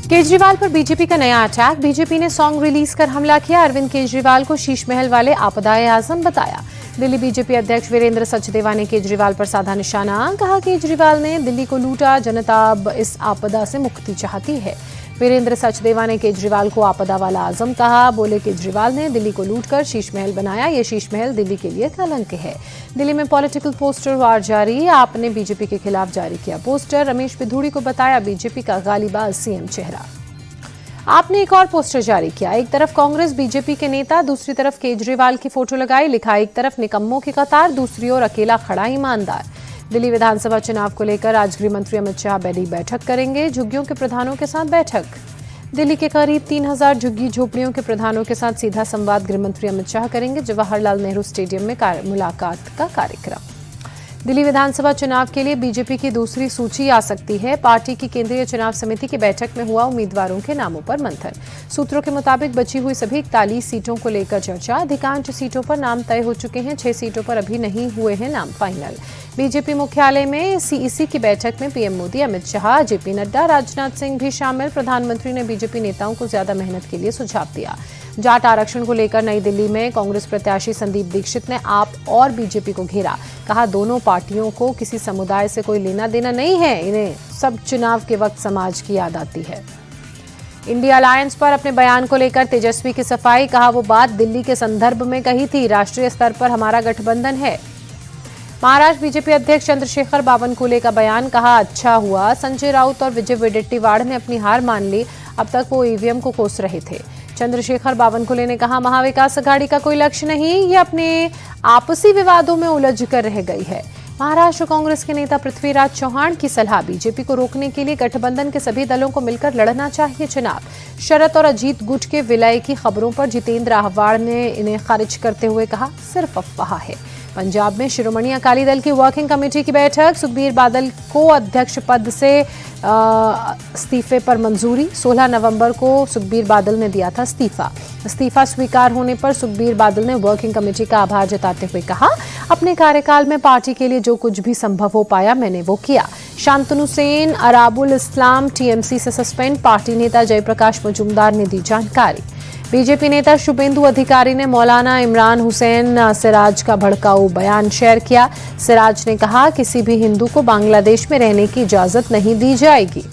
केजरीवाल पर बीजेपी का नया अटैक। बीजेपी ने सॉन्ग रिलीज कर हमला किया। अरविंद केजरीवाल को शीश महल वाले आपदाए आजम बताया। दिल्ली बीजेपी अध्यक्ष वीरेंद्र सचदेवा ने केजरीवाल पर साधा निशाना। कहा केजरीवाल ने दिल्ली को लूटा, जनता अब इस आपदा से मुक्ति चाहती है। वीरेंद्र सचदेवा ने केजरीवाल को आपदा वाला आजम कहा। बोले केजरीवाल ने दिल्ली को लूटकर शीश महल बनाया। ये शीश महल दिल्ली के लिए कलंक है। दिल्ली में पॉलिटिकल पोस्टर वार जारी। आपने बीजेपी के खिलाफ जारी किया पोस्टर। रमेश पिधूड़ी को बताया बीजेपी का गालीबाज सीएम चेहरा। आपने एक और पोस्टर जारी किया। एक तरफ कांग्रेस बीजेपी के नेता, दूसरी तरफ केजरीवाल की फोटो लगाई। लिखा एक तरफ निकम्मों की कतार, दूसरी ओर अकेला खड़ा ईमानदार। दिल्ली विधानसभा चुनाव को लेकर आज गृह मंत्री अमित शाह बड़ी बैठक करेंगे। झुग्गियों के प्रधानों के साथ बैठक। दिल्ली के करीब 3000 झुग्गी झोपड़ियों के प्रधानों के साथ सीधा संवाद गृह मंत्री अमित शाह करेंगे। जवाहरलाल नेहरू स्टेडियम में मुलाकात का कार्यक्रम। दिल्ली विधानसभा चुनाव के लिए बीजेपी की दूसरी सूची आ सकती है। पार्टी की केंद्रीय चुनाव समिति की बैठक में हुआ उम्मीदवारों के नामों पर मंथन। सूत्रों के मुताबिक बची हुई सभी 41 सीटों को लेकर चर्चा। अधिकांश सीटों पर नाम तय हो चुके हैं। 6 सीटों पर अभी नहीं हुए हैं नाम फाइनल। बीजेपी मुख्यालय में सीईसी की बैठक में पीएम मोदी, अमित शाह, जेपी नड्डा, राजनाथ सिंह भी शामिल। प्रधानमंत्री ने बीजेपी नेताओं को ज्यादा मेहनत के लिए सुझाव दिया। जाट आरक्षण को लेकर नई दिल्ली में कांग्रेस प्रत्याशी संदीप दीक्षित ने आप और बीजेपी को घेरा। कहा दोनों पार्टियों को किसी समुदाय से कोई लेना देना नहीं है। इन्हें सब चुनाव के वक्त समाज की याद आती है। इंडिया अलायंस पर अपने बयान को लेकर तेजस्वी की सफाई। कहा वो बात दिल्ली के संदर्भ में कही थी। राष्ट्रीय स्तर पर हमारा गठबंधन है। महाराष्ट्र बीजेपी अध्यक्ष चंद्रशेखर बावनकुले का बयान। कहा अच्छा हुआ संजय राउत और विजय वडेट्टीवार ने अपनी हार मान ली। अब तक वो ईवीएम को कोस रहे थे। चंद्रशेखर बावनकुले ने कहा महाविकास अघाड़ी का कोई लक्ष्य नहीं, ये अपने आपसी विवादों में उलझ कर रह गई है। महाराष्ट्र कांग्रेस के नेता पृथ्वीराज चौहान की सलाह। बीजेपी को रोकने के लिए गठबंधन के सभी दलों को मिलकर लड़ना चाहिए चुनाव। शरद और अजीत गुट के विलय की खबरों पर जितेंद्र आहवाड़ ने इन्हें खारिज करते हुए कहा सिर्फ अफवाह है। पंजाब में शिरोमणि अकाली दल की वर्किंग कमेटी की बैठक। सुखबीर बादल को अध्यक्ष पद से इस्तीफे पर मंजूरी। 16 नवंबर को सुखबीर बादल ने दिया था इस्तीफा स्वीकार होने पर सुखबीर बादल ने वर्किंग कमेटी का आभार जताते हुए कहा अपने कार्यकाल में पार्टी के लिए जो कुछ भी संभव हो पाया मैंने वो किया। शांतनु सेन, अराबुल इस्लाम टीएमसी से सस्पेंड। पार्टी नेता जयप्रकाश मजूमदार ने दी जानकारी। बीजेपी नेता शुभेंदु अधिकारी ने मौलाना इमरान हुसैन सिराज का भड़काऊ बयान शेयर किया। सिराज ने कहा किसी भी हिंदू को बांग्लादेश में रहने की इजाजत नहीं दी जाएगी।